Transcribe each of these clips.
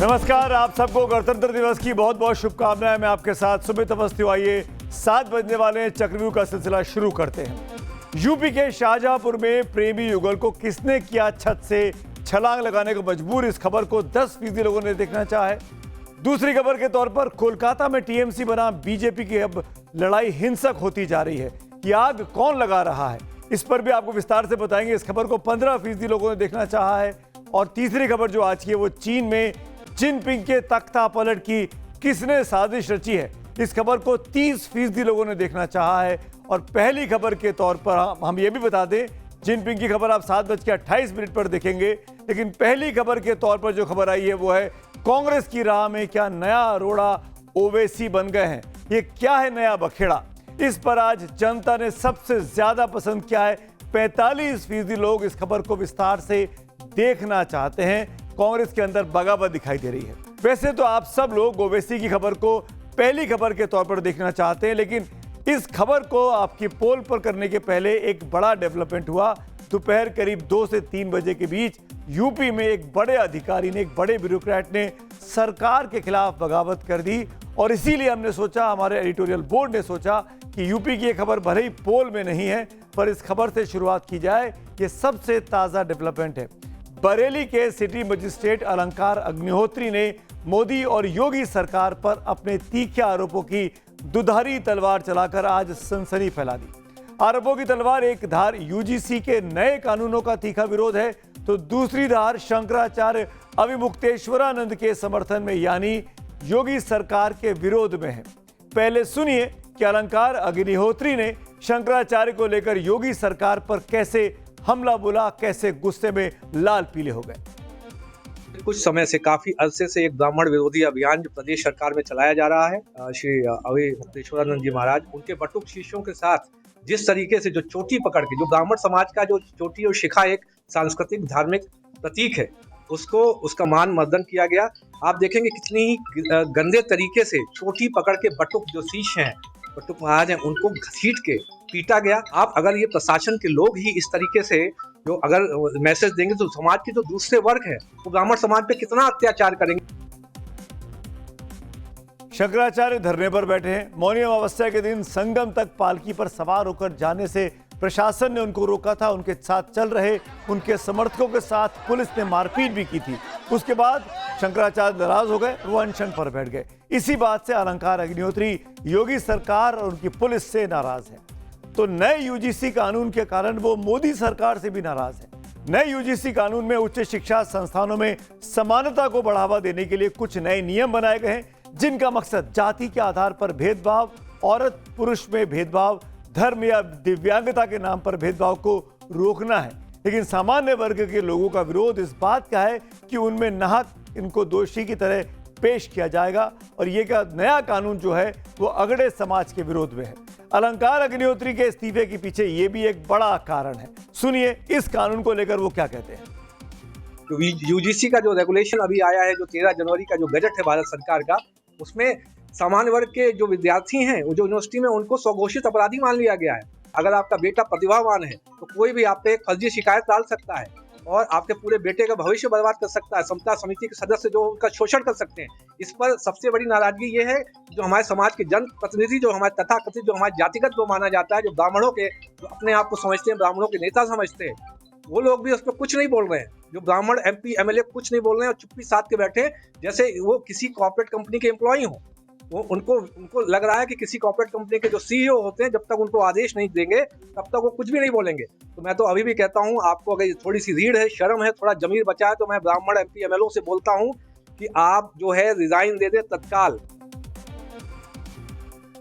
नमस्कार, आप सबको गणतंत्र दिवस की बहुत बहुत शुभकामनाएं। मैं आपके साथ सुमित अवस्थी। आइए 7 बजने वाले चक्रव्यूह का सिलसिला शुरू करते हैं। यूपी के शाहजहांपुर में प्रेमी युगल को किसने किया छत से छलांग लगाने को मजबूर, इस खबर को 10% लोगों ने देखना चाहा है। दूसरी खबर के तौर पर कोलकाता में टीएमसी बना बीजेपी की अब लड़ाई हिंसक होती जा रही है। ये आग कौन लगा रहा है, इस पर भी आपको विस्तार से बताएंगे। इस खबर को 15% लोगों ने देखना चाहा है। और तीसरी खबर जो आज की है वो चीन में जिनपिंग के तख्ता पलट की किसने साजिश रची है, इस खबर को 30% लोगों ने देखना चाहा है। और पहली खबर के तौर पर हम ये भी बता दें, जिनपिंग की खबर आप 7:28 पर देखेंगे, लेकिन पहली खबर के तौर पर जो खबर आई है वो है कांग्रेस की राह में क्या नया अरोड़ा ओवैसी बन गए हैं। ये क्या है नया बखेड़ा, इस पर आज जनता ने सबसे ज्यादा पसंद किया है। 45% लोग इस खबर को विस्तार से देखना चाहते हैं। कांग्रेस के अंदर बगावत दिखाई दे रही है। वैसे तो आप सब लोग ओवैसी की खबर को पहली खबर के तौर पर देखना चाहते हैं, लेकिन इस खबर को आपकी पोल पर करने के पहले एक बड़ा डेवलपमेंट हुआ। दोपहर करीब 2 से 3 बजे के बीच यूपी में एक बड़े अधिकारी ने, एक बड़े ब्यूरोक्रेट ने सरकार के खिलाफ बगावत कर दी। और इसीलिए हमने सोचा, हमारे एडिटोरियल बोर्ड ने सोचा कि यूपी की ये खबर भले ही पोल में नहीं है, पर इस खबर से शुरुआत की जाए। ये सबसे ताज़ा डेवलपमेंट है। बरेली के सिटी मजिस्ट्रेट अलंकार अग्निहोत्री ने मोदी और योगी सरकार पर अपने तीखे आरोपों की दुधारी तलवार चलाकर आज सनसनी फैला दी। आरोपों की तलवार एक धार यूजीसी के नए कानूनों का तीखा विरोध है, तो दूसरी धार शंकराचार्य अविमुक्तेश्वरानंद के समर्थन में, यानी योगी सरकार के विरोध में है। पहले सुनिए कि अलंकार अग्निहोत्री ने शंकराचार्य को लेकर योगी सरकार पर कैसे हमला बोला, कैसे गुस्से में लाल पीले हो गए। कुछ समय से, काफी अरसे से एक ब्राह्मण विरोधी अभियान जो प्रदेश सरकार में चलाया जा रहा है। श्री अविमुक्तेश्वरानंद जी महाराज, उनके बटुक शिष्यों के साथ जिस तरीके से जो चोटी पकड़ के, जो ब्राह्मण समाज का जो चोटी और शिखा एक सांस्कृतिक धार्मिक प्रतीक है, उसका मान मर्दन किया गया। आप देखेंगे कितनी ही गंदे तरीके से चोटी पकड़ के बटुक जो शीश हैं, बटुक महाराज हैं, उनको घसीट के पीटा गया। आप अगर ये प्रशासन के लोग ही इस तरीके से जो अगर मैसेज देंगे तो समाज के जो दूसरे वर्ग है वो ब्राह्मण समाज पे कितना अत्याचार करेंगे। शंकराचार्य धरने पर बैठे हैं। मौनी अमावस्या के दिन संगम तक पालकी पर सवार होकर जाने से प्रशासन ने उनको रोका था। उनके साथ चल रहे उनके समर्थकों के साथ पुलिस ने मारपीट भी की थी। उसके बाद शंकराचार्य नाराज हो गए, वो अनशन पर बैठ गए। इसी बात से अलंकार अग्निहोत्री योगी सरकार और उनकी पुलिस से नाराज है। तो नए यूजीसी कानून के कारण वो मोदी सरकार से भी नाराज है। नए यूजीसी कानून में उच्च शिक्षा संस्थानों में समानता को बढ़ावा देने के लिए कुछ नए नियम बनाए गए हैं, जिनका मकसद जाति के आधार पर भेदभाव, औरत पुरुष में भेदभाव, धर्म या दिव्यांगता के नाम पर भेदभाव को रोकना है। लेकिन सामान्य वर्ग के लोगों का विरोध इस बात का है कि उनमें नाहक इनको दोषी की तरह पेश किया जाएगा। और ये का नया कानून जो है वो अगड़े समाज के विरोध में है। अलंकार अग्निहोत्री के इस्तीफे के पीछे ये भी एक बड़ा कारण है। सुनिए इस कानून को लेकर वो क्या कहते हैं। तो यूजीसी का जो रेगुलेशन अभी आया है, जो 13 जनवरी का जो बजट है भारत सरकार का, उसमें सामान्य वर्ग के जो विद्यार्थी हैं, वो जो यूनिवर्सिटी में, उनको स्वघोषित अपराधी मान लिया गया है। अगर आपका बेटा प्रतिभावान है तो कोई भी आप पे एक फर्जी शिकायत डाल सकता है और आपके पूरे बेटे का भविष्य बर्बाद कर सकता है। समता समिति के सदस्य जो उनका शोषण कर सकते हैं। इस पर सबसे बड़ी नाराजगी ये है, जो हमारे समाज के जन प्रतिनिधि, जो हमारे तथाकथित, जो हमारे जातिगत जो माना जाता है, जो ब्राह्मणों के, जो अपने आप को समझते हैं ब्राह्मणों के नेता समझते हैं, वो लोग भी उस पर कुछ नहीं बोल रहे हैं। जो ब्राह्मण MP MLA कुछ नहीं बोल रहे हैं और चुप्पी साध के बैठे, जैसे वो किसी कॉर्पोरेट कंपनी के एम्प्लॉई हों। वो उनको लग रहा है कि किसी कॉर्पोरेट कंपनी के जो CEO होते हैं, जब तक उनको आदेश नहीं देंगे तब तक वो कुछ भी नहीं बोलेंगे। तो मैं तो अभी भी कहता हूं, आपको अगर थोड़ी सी रीढ़ है, शर्म है, थोड़ा जमीर बचा है, तो मैं ब्राह्मण MP MLA से बोलता हूं कि आप जो है रिजाइन दे दे तत्काल।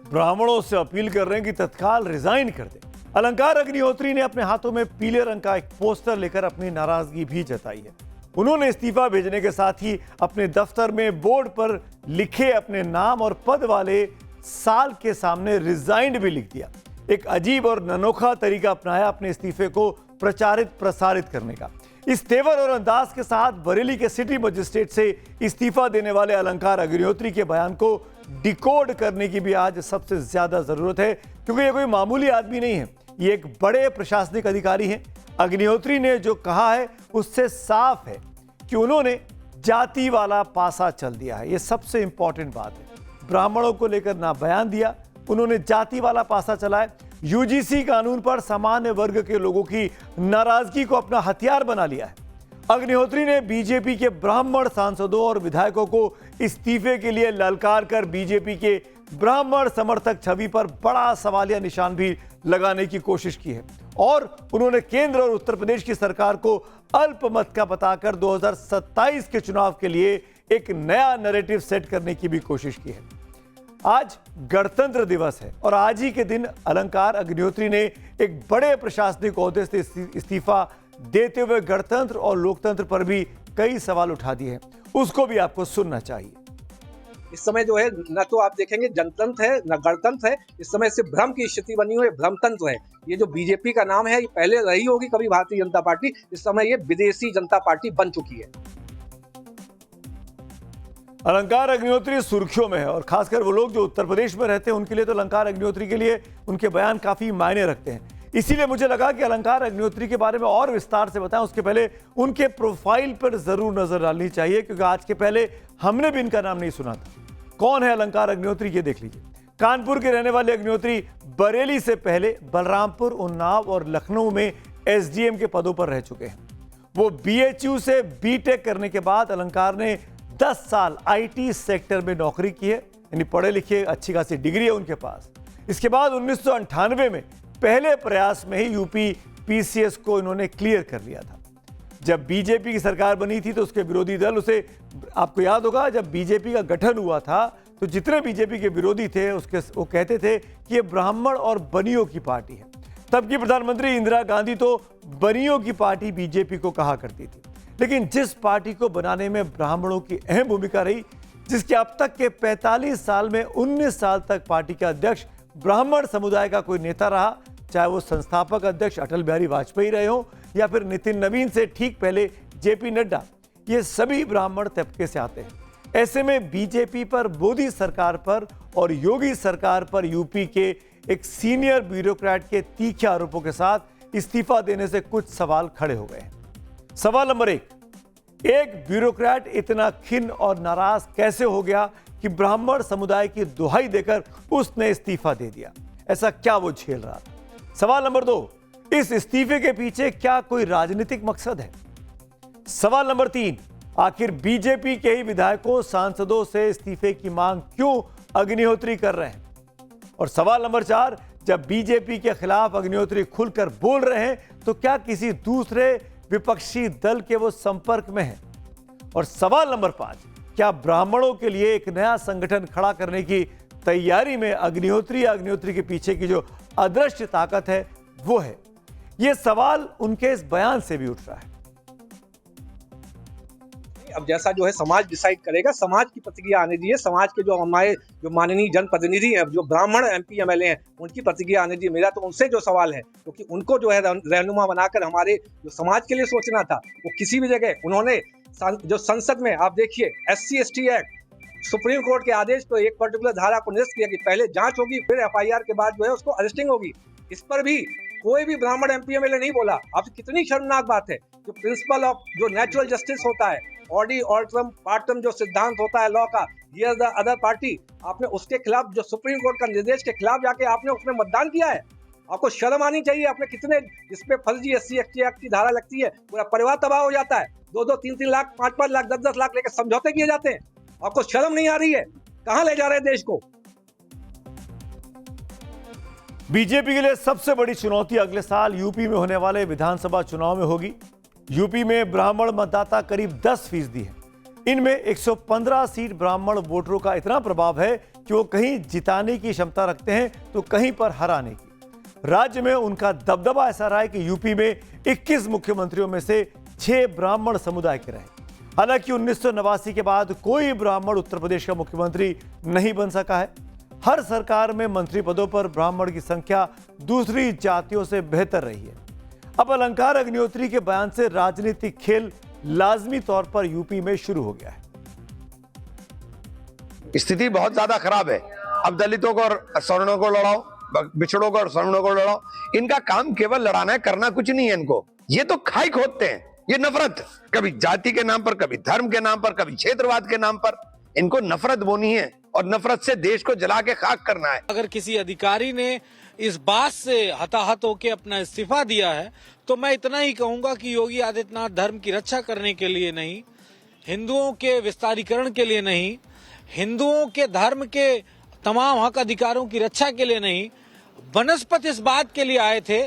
ब्राह्मणों से अपील कर रहे हैं कि तत्काल रिजाइन कर दे। अलंकार अग्निहोत्री ने अपने हाथों में पीले रंग का एक पोस्टर लेकर अपनी नाराजगी भी जताई है। उन्होंने इस्तीफा भेजने के साथ ही अपने दफ्तर में बोर्ड पर लिखे अपने नाम और पद वाले साल के सामने रिजाइंड भी लिख दिया। एक अजीब और अनोखा तरीका अपनाया अपने इस्तीफे को प्रचारित प्रसारित करने का। इस तेवर और अंदाज के साथ बरेली के सिटी मजिस्ट्रेट से इस्तीफा देने वाले अलंकार अग्निहोत्री के बयान को डिकोड करने की भी आज सबसे ज्यादा जरूरत है, क्योंकि ये कोई मामूली आदमी नहीं है, ये एक बड़े प्रशासनिक अधिकारी हैं। अग्निहोत्री ने जो कहा है उससे साफ है कि उन्होंने जाति वाला पासा चल दिया है। यह सबसे इंपॉर्टेंट बात है। ब्राह्मणों को लेकर ना बयान दिया, उन्होंने जाति वाला पासा चलाया। यूजीसी कानून पर सामान्य वर्ग के लोगों की नाराजगी को अपना हथियार बना लिया है। अग्निहोत्री ने बीजेपी के ब्राह्मण सांसदों और विधायकों को इस्तीफे के लिए ललकार कर बीजेपी के ब्राह्मण समर्थक छवि पर बड़ा सवालिया निशान भी लगाने की कोशिश की है और उन्होंने केंद्र और उत्तर प्रदेश की सरकार को अल्पमत का बताकर 2027 के चुनाव के लिए एक नया नैरेटिव सेट करने की भी कोशिश की है। आज गणतंत्र दिवस है और आज ही के दिन अलंकार अग्निहोत्री ने एक बड़े प्रशासनिक ओहदे से इस्तीफा देते हुए गणतंत्र और लोकतंत्र पर भी कई सवाल उठा दिए हैं। उसको भी आपको सुनना चाहिए। इस समय जो है न तो आप देखेंगे जनतंत्र है न गणतंत्र है, इस समय सिर्फ भ्रम की स्थिति बनी हुई है, भ्रमतंत्र है। ये जो बीजेपी का नाम है ये पहले रही होगी कभी भारतीय जनता पार्टी, इस समय ये विदेशी जनता पार्टी बन चुकी है। अलंकार अग्निहोत्री सुर्खियों में है और खासकर वो लोग जो उत्तर प्रदेश में रहते हैं उनके लिए तो अलंकार अग्निहोत्री के लिए उनके बयान काफी मायने रखते हैं। इसीलिए मुझे लगा कि अलंकार अग्निहोत्री के बारे में और विस्तार से बताएं, उसके पहले उनके प्रोफाइल पर जरूर नजर डालनी चाहिए क्योंकि आज के पहले हमने भी इनका नाम नहीं सुना था। कौन है अलंकार अग्निहोत्री, ये देख लीजिए। कानपुर के रहने वाले अग्निहोत्री बरेली से पहले बलरामपुर, उन्नाव और लखनऊ में एसडीएम के पदों पर रह चुके हैं। वो बीएचयू से बीटेक करने के बाद अलंकार ने 10 साल आईटी सेक्टर में नौकरी की है, यानी पढ़े लिखे अच्छी खासी डिग्री है उनके पास। इसके बाद 1998 में पहले प्रयास में ही यूपी पीसीएस को इन्होंने क्लियर कर लिया था। जब बीजेपी की सरकार बनी थी तो उसके विरोधी दल उसे, आपको याद होगा जब बीजेपी का गठन हुआ था तो जितने बीजेपी के विरोधी थे वो कहते थे कि ये ब्राह्मण और बनियों की पार्टी है। तब की प्रधानमंत्री इंदिरा गांधी तो बनियों की पार्टी बीजेपी को कहा करती थी। लेकिन जिस पार्टी को बनाने में ब्राह्मणों की अहम भूमिका रही, जिसके अब तक के 45 साल में 19 साल तक पार्टी का अध्यक्ष ब्राह्मण समुदाय का कोई नेता रहा, चाहे वो संस्थापक अध्यक्ष अटल बिहारी वाजपेयी रहे हो या फिर नितिन नवीन से ठीक पहले जेपी नड्डा, ये सभी ब्राह्मण तबके से आते हैं। ऐसे में बीजेपी पर, मोदी सरकार पर और योगी सरकार पर यूपी के एक सीनियर ब्यूरोक्रेट के तीखे आरोपों के साथ इस्तीफा देने से कुछ सवाल खड़े हो गए हैं। सवाल नंबर एक ब्यूरोक्रेट इतना खिन्न और नाराज कैसे हो गया कि ब्राह्मण समुदाय की दुहाई देकर उसने इस्तीफा दे दिया? ऐसा क्या वो झेल रहा था? सवाल नंबर 2, इस इस्तीफे के पीछे क्या कोई राजनीतिक मकसद है? सवाल नंबर 3, आखिर बीजेपी के ही विधायकों, सांसदों से इस्तीफे की मांग क्यों अग्निहोत्री कर रहे हैं? और सवाल नंबर 4, जब बीजेपी के खिलाफ अग्निहोत्री खुलकर बोल रहे हैं तो क्या किसी दूसरे विपक्षी दल के वो संपर्क में है? और सवाल नंबर 5, क्या ब्राह्मणों के लिए एक नया संगठन खड़ा करने की तैयारी में अग्निहोत्री के पीछे की जो अदृश्य ताकत है वो है? ये सवाल उनके इस बयान से भी उठ रहा है। अब जैसा जो है समाज डिसाइड करेगा, समाज की प्रतिक्रिया आने दीजिए। समाज के जो हमारे जो माननीय जनप्रतिनिधि हैं, जो ब्राह्मण एमपी एमएलए हैं, उनकी प्रतिक्रिया आने दीजिए। मेरा तो उनसे जो सवाल है, क्योंकि उनको जो है रहनुमा बनाकर हमारे जो समाज के लिए सोचना था, वो किसी भी जगह उन्होंने जो संसद में आप देखिए SC/ST एक्ट, सुप्रीम कोर्ट के आदेश पर एक पर्टिकुलर धारा को निरस्त किया कि पहले जांच होगी फिर FIR के बाद जो है उसको अरेस्टिंग होगी। इस पर भी कोई भी ब्राह्मण MP MLA नहीं बोला। आप कितनी शर्मनाक बात है। जो प्रिंसिपल ऑफ जो नेचुरल जस्टिस होता है, ऑडी ऑल्ट्रम पार्टम जो सिद्धांत होता है लॉ का, ये द अदर पार्टी, आपने उसके खिलाफ जो सुप्रीम कोर्ट का निर्देश के खिलाफ जाके आपने उसमें मतदान किया है। आपको शर्म आनी चाहिए। आपने कितने इस पे फर्जी SC/ST एक्ट की धारा लगती है, पूरा परिवार तबाह हो जाता है। 2-2, 3-3 लाख, 5-5 लाख, 10-10 लाख लेकर समझौते किए जाते हैं। आपको शर्म नहीं आ रही है? कहां ले जा रहे हैं देश को? बीजेपी के लिए सबसे बड़ी चुनौती अगले साल यूपी में होने वाले विधानसभा चुनाव में होगी। यूपी में ब्राह्मण मतदाता करीब 10% है। इनमें 115 सीट ब्राह्मण वोटरों का इतना प्रभाव है कि वो कहीं जिताने की क्षमता रखते हैं तो कहीं पर हराने की। राज्य में उनका दबदबा ऐसा रहा है कि यूपी में 21 मुख्यमंत्रियों में से 6 ब्राह्मण समुदाय के रहे। हालांकि 1989 के बाद कोई ब्राह्मण उत्तर प्रदेश का मुख्यमंत्री नहीं बन सका है। हर सरकार में मंत्री पदों पर ब्राह्मण की संख्या दूसरी जातियों से बेहतर रही है। अब अलंकार अग्निहोत्री के बयान से राजनीतिक खेल लाजमी तौर पर यूपी में शुरू हो गया है। स्थिति बहुत ज्यादा खराब है। अब दलितों को और सवर्णों को लड़ाओ, पिछड़ों को और सवर्णों को लड़ाओ। इनका काम केवल लड़ाना है, करना कुछ नहीं है इनको। ये तो खाई खोदते हैं। ये नफरत, कभी जाति के नाम पर, कभी धर्म के नाम पर, कभी क्षेत्रवाद के नाम पर, इनको नफरत बोनी है और नफरत से देश को जला के खाक करना है। अगर किसी अधिकारी ने इस बात से हताहत होकर अपना इस्तीफा दिया है तो मैं इतना ही कहूंगा कि योगी आदित्यनाथ धर्म की रक्षा करने के लिए नहीं, हिंदुओं के विस्तारीकरण के लिए नहीं, हिंदुओं के धर्म के तमाम हक अधिकारों की रक्षा के लिए नहीं, बनस्पत इस बात के लिए आए थे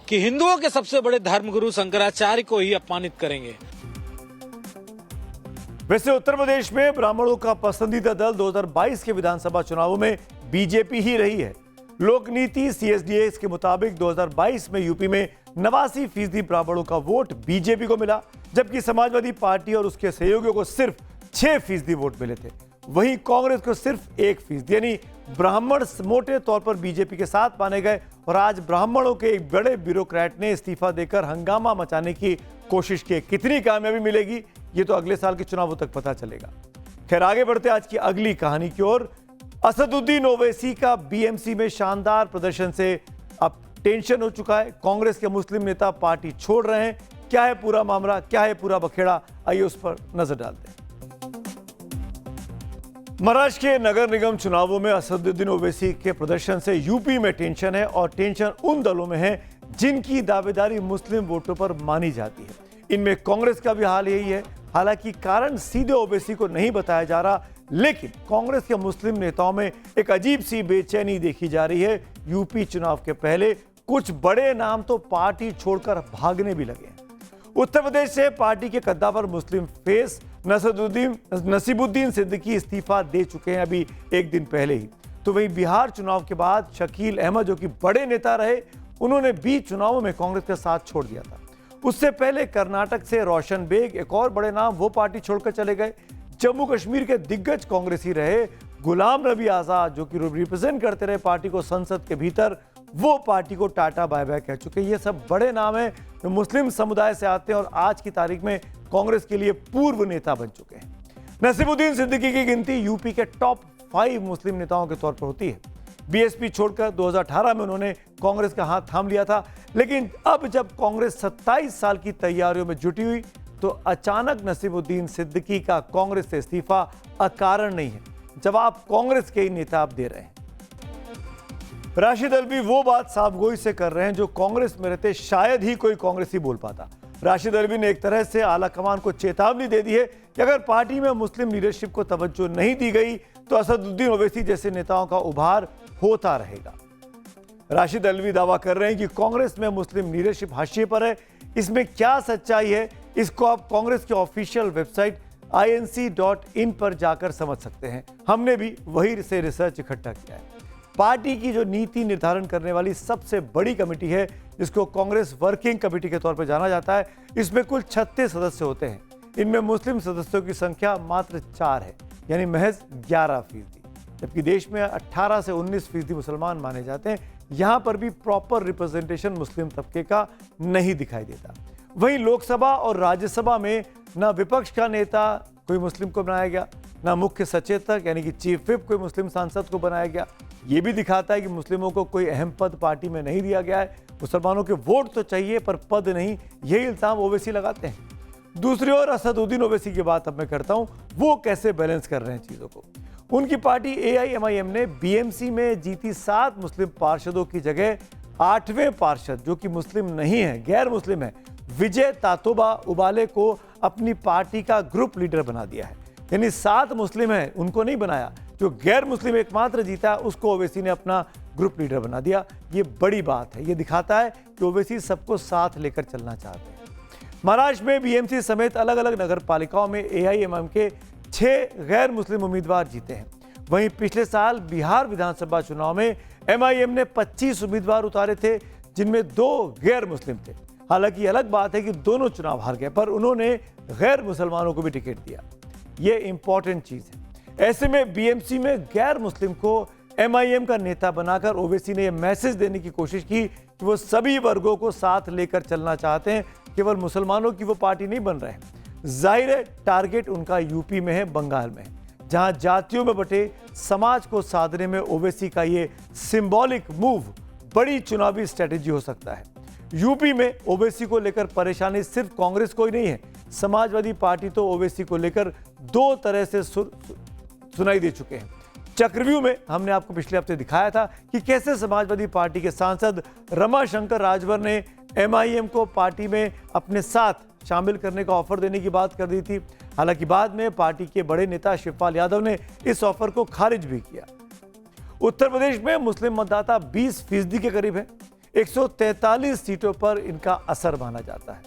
कि हिंदुओं के सबसे बड़े धर्मगुरु शंकराचार्य को ही अपमानित करेंगे। वैसे उत्तर प्रदेश में ब्राह्मणों का पसंदीदा दल 2022 के विधानसभा चुनावों में बीजेपी ही रही है। लोक नीति CSDA के मुताबिक 2022 में यूपी में 89% ब्राह्मणों का वोट बीजेपी को मिला, जबकि समाजवादी पार्टी और उसके सहयोगियों को सिर्फ 6% वोट मिले थे। वहीं कांग्रेस को सिर्फ 1%, यानी ब्राह्मण मोटे तौर पर बीजेपी के साथ माने गए। और आज ब्राह्मणों के एक बड़े ब्यूरोक्रेट ने इस्तीफा देकर हंगामा मचाने की कोशिश की। कितनी कामयाबी मिलेगी ये तो अगले साल के चुनावों तक पता चलेगा। खैर, आगे बढ़ते आज की अगली कहानी की ओर। असदुद्दीन ओवैसी का BMC में शानदार प्रदर्शन से अब टेंशन हो चुका है। कांग्रेस के मुस्लिम नेता पार्टी छोड़ रहे हैं। क्या है पूरा मामला, क्या है पूरा बखेड़ा, आइए उस पर नजर डालते हैं। महाराष्ट्र के नगर निगम चुनावों में असदुद्दीन ओवैसी के प्रदर्शन से यूपी में टेंशन है, और टेंशन उन दलों में है जिनकी दावेदारी मुस्लिम वोटों पर मानी जाती है। इनमें कांग्रेस का भी हाल यही है। हालांकि कारण सीधे ओवैसी को नहीं बताया जा रहा, लेकिन कांग्रेस के मुस्लिम नेताओं में एक अजीब सी बेचैनी देखी जा रही है। यूपी चुनाव के पहले कुछ बड़े नाम तो पार्टी छोड़कर भागने भी लगे हैं। उत्तर प्रदेश से पार्टी के कद्दावर मुस्लिम फेस नसीबुद्दीन सिद्दीकी इस्तीफा दे चुके हैं अभी एक दिन पहले ही। तो वहीं बिहार चुनाव के बाद शकील अहमद, जो कि बड़े नेता रहे, उन्होंने भी चुनावों में कांग्रेस का साथ छोड़ दिया था। उससे पहले कर्नाटक से रोशन बेग, एक और बड़े नाम, वो पार्टी छोड़कर चले गए। जम्मू कश्मीर के दिग्गज कांग्रेसी रहे गुलाम नबी आजाद, जो कि रिप्रेजेंट करते रहे पार्टी को संसद के भीतर, वो पार्टी को टाटा बाय बाय कह चुके। ये सब बड़े नाम हैं जो मुस्लिम समुदाय से आते हैं और आज की तारीख में कांग्रेस के लिए पूर्व नेता बन चुके हैं। नसीबुद्दीन सिद्दीकी की गिनती यूपी के टॉप 5 मुस्लिम नेताओं के तौर पर होती है। BSP छोड़कर 2018 में उन्होंने कांग्रेस का हाथ थाम लिया था, लेकिन अब जब कांग्रेस 27 साल की तैयारियों में जुटी हुई तो अचानक नसीबुद्दीन सिद्दीकी का कांग्रेस से इस्तीफा अकारण नहीं है। जवाब कांग्रेस के ही नेता अब दे रहे हैं। राशिद अल्वी वो बात साफगोई से कर रहे हैं जो कांग्रेस में रहते शायद ही कोई कांग्रेसी बोल पाता। राशिद अल्वी ने एक तरह से आला कमान को चेतावनी दे दी है कि अगर पार्टी में मुस्लिम लीडरशिप को तवज्जो नहीं दी गई तो असदुद्दीन ओवैसी जैसे नेताओं का उभार होता रहेगा। राशिद अल्वी दावा कर रहे हैं कि कांग्रेस में मुस्लिम लीडरशिप हाशिए पर है। इसमें क्या सच्चाई है, इसको आप कांग्रेस के ऑफिशियल वेबसाइट inc.in पर जाकर समझ सकते हैं। हमने भी वही से रिसर्च इकट्ठा किया है। पार्टी की जो नीति निर्धारण करने वाली सबसे बड़ी कमेटी है, जिसको कांग्रेस वर्किंग कमेटी के तौर पर जाना जाता है, इसमें कुल 36 सदस्य होते हैं। इनमें मुस्लिम सदस्यों की संख्या मात्र 4 है, यानी महज 11%, जबकि देश में 18 से 19% मुसलमान माने जाते हैं। यहाँ पर भी प्रॉपर रिप्रेजेंटेशन मुस्लिम तबके का नहीं दिखाई देता। वहीं लोकसभा और राज्यसभा में न विपक्ष का नेता कोई मुस्लिम को बनाया गया, न मुख्य सचेतक यानी कि चीफ व्हिप कोई मुस्लिम सांसद को बनाया गया। ये भी दिखाता है कि मुस्लिमों को कोई अहम पद पार्टी में नहीं दिया गया है। मुसलमानों के वोट तो चाहिए पर पद नहीं, यही इल्जाम ओवैसी लगाते हैं। दूसरी ओर असदुद्दीन ओवैसी की बात अब मैं करता हूं, वो कैसे बैलेंस कर रहे हैं चीजों को। उनकी पार्टी AIMIM ने BMC में जीती 7 मुस्लिम पार्षदों की जगह 8वें पार्षद, जो कि मुस्लिम नहीं है, गैर मुस्लिम है, विजय तातोबा उबाले को अपनी पार्टी का ग्रुप लीडर बना दिया है। यानी 7 मुस्लिम है, उनको नहीं बनाया। जो गैर मुस्लिम एकमात्र जीता, उसको ओवैसी ने अपना ग्रुप लीडर बना दिया। ये बड़ी बात है। ये दिखाता है कि ओवैसी सबको साथ लेकर चलना चाहते हैं। महाराष्ट्र में BMC समेत अलग अलग नगर पालिकाओं में AIMIM के 6 गैर मुस्लिम उम्मीदवार जीते हैं। वहीं पिछले साल बिहार विधानसभा चुनाव में MIM ने 25 उम्मीदवार उतारे थे, जिनमें 2 गैर मुस्लिम थे। हालांकि अलग बात है कि दोनों चुनाव हार गए, पर उन्होंने गैर मुसलमानों को भी टिकट दिया। ये इंपॉर्टेंट चीज है। ऐसे में BMC में गैर मुस्लिम को MIM का नेता बनाकर ओवैसी ने यह मैसेज देने की कोशिश की कि वो सभी वर्गों को साथ लेकर चलना चाहते हैं, केवल मुसलमानों की वो पार्टी नहीं बन रहे हैं। जाहिर है टारगेट उनका यूपी में है, बंगाल में, जहां जातियों में बटे समाज को साधने में ओवैसी का ये सिंबॉलिक मूव बड़ी चुनावी स्ट्रेटेजी हो सकता है। यूपी में ओवैसी को लेकर परेशानी सिर्फ कांग्रेस को ही नहीं है। समाजवादी पार्टी तो ओवैसी को लेकर दो तरह से सुनाई दे चुके हैं। चक्रव्यूह में हमने आपको पिछले हफ्ते दिखाया था कि कैसे समाजवादी पार्टी के सांसद रमाशंकर राजभर ने एमआईएम को पार्टी में अपने साथ शामिल करने का ऑफर देने की बात कर दी थी। हालांकि बाद में पार्टी के बड़े नेता शिवपाल यादव ने इस ऑफर को खारिज भी किया। उत्तर प्रदेश में मुस्लिम मतदाता 20% के करीब है। 143 सीटों पर इनका असर माना जाता है।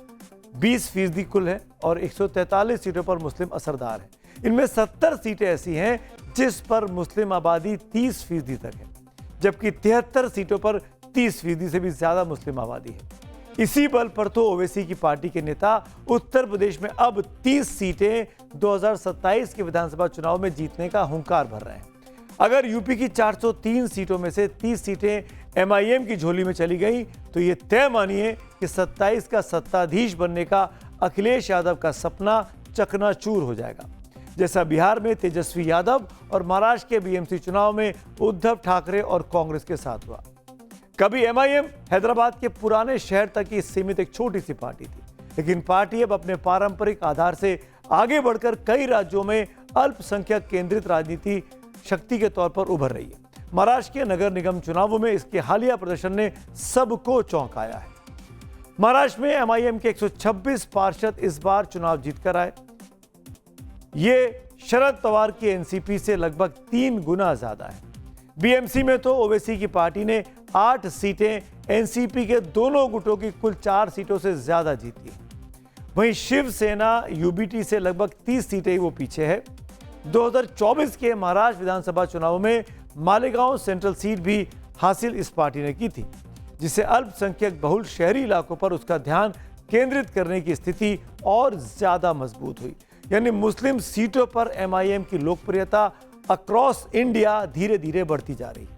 20% कुल है और 143 सीटों पर मुस्लिम असरदार है। इनमें 70 सीटें ऐसी हैं जिस पर मुस्लिम आबादी 30% तक है, जबकि 73 सीटों पर 30% से भी ज्यादा मुस्लिम आबादी है। इसी बल पर तो ओवैसी की पार्टी के नेता उत्तर प्रदेश में अब 30 सीटें 2027 के विधानसभा चुनाव में जीतने का हुंकार भर रहे हैं। अगर यूपी की 403 सीटों में से 30 सीटें एमआईएम की झोली में चली गई तो ये तय मानिए कि 27 का सत्ताधीश बनने का अखिलेश यादव का सपना चकनाचूर हो जाएगा, जैसा बिहार में तेजस्वी यादव और महाराष्ट्र के बीएमसी चुनाव में उद्धव ठाकरे और कांग्रेस के साथ हुआ। कभी एमआईएम हैदराबाद के पुराने शहर तक ही सीमित एक छोटी सी पार्टी थी, लेकिन पार्टी अब अपने पारंपरिक आधार से आगे बढ़कर कई राज्यों में अल्पसंख्यक केंद्रित राजनीति शक्ति के तौर पर उभर रही है। महाराष्ट्र के नगर निगम चुनावों में इसके हालिया प्रदर्शन ने सबको चौंकाया है। महाराष्ट्र में एमआईएम के 126 पार्षद इस बार चुनाव जीतकर आए। ये शरद पवार की एनसीपी से लगभग 3 गुना ज्यादा है। बीएमसी में तो ओवैसी की पार्टी ने 8 सीटें एनसीपी के दोनों गुटों की कुल 4 सीटों से ज्यादा जीती। वहीं शिवसेना यूबीटी से लगभग 30 सीटें ही वो पीछे है। 2024 के महाराष्ट्र विधानसभा चुनाव में मालेगांव सेंट्रल सीट भी हासिल इस पार्टी ने की थी, जिससे अल्पसंख्यक बहुल शहरी इलाकों पर उसका ध्यान केंद्रित करने की स्थिति और ज्यादा मजबूत हुई। यानी मुस्लिम सीटों पर एमआईएम की लोकप्रियता अक्रॉस इंडिया धीरे धीरे बढ़ती जा रही है।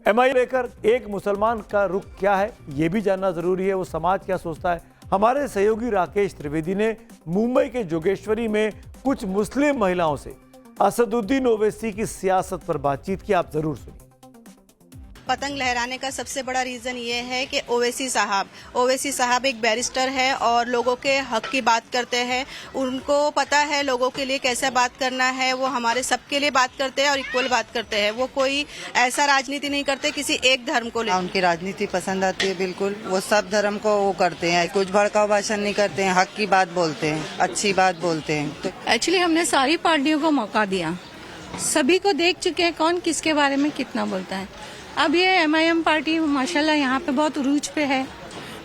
एमआईएम लेकर एक मुसलमान का रुख क्या है, यह भी जानना जरूरी है। वो समाज क्या सोचता है। हमारे सहयोगी राकेश त्रिवेदी ने मुंबई के जोगेश्वरी में कुछ मुस्लिम महिलाओं से असदुद्दीन ओवैसी की सियासत पर बातचीत की, आप जरूर सुनिए। पतंग लहराने का सबसे बड़ा रीजन ये है कि ओवैसी साहब एक बैरिस्टर है और लोगों के हक की बात करते हैं। उनको पता है लोगों के लिए कैसे बात करना है। वो हमारे सबके लिए बात करते हैं और इक्वल बात करते हैं। वो कोई ऐसा राजनीति नहीं करते किसी एक धर्म को लेकर। उनकी राजनीति पसंद आती है, बिल्कुल वो सब धर्म को वो करते हैं। कुछ भड़काऊ भाषण नहीं करते हैं, हक की बात बोलते हैं, अच्छी बात बोलते हैं। तो एक्चुअली हमने सारी पार्टियों को मौका दिया, सभी को देख चुके हैं कौन किसके बारे में कितना बोलता है। अब ये एमआईएम पार्टी माशाल्लाह यहाँ पे बहुत उरूज पे है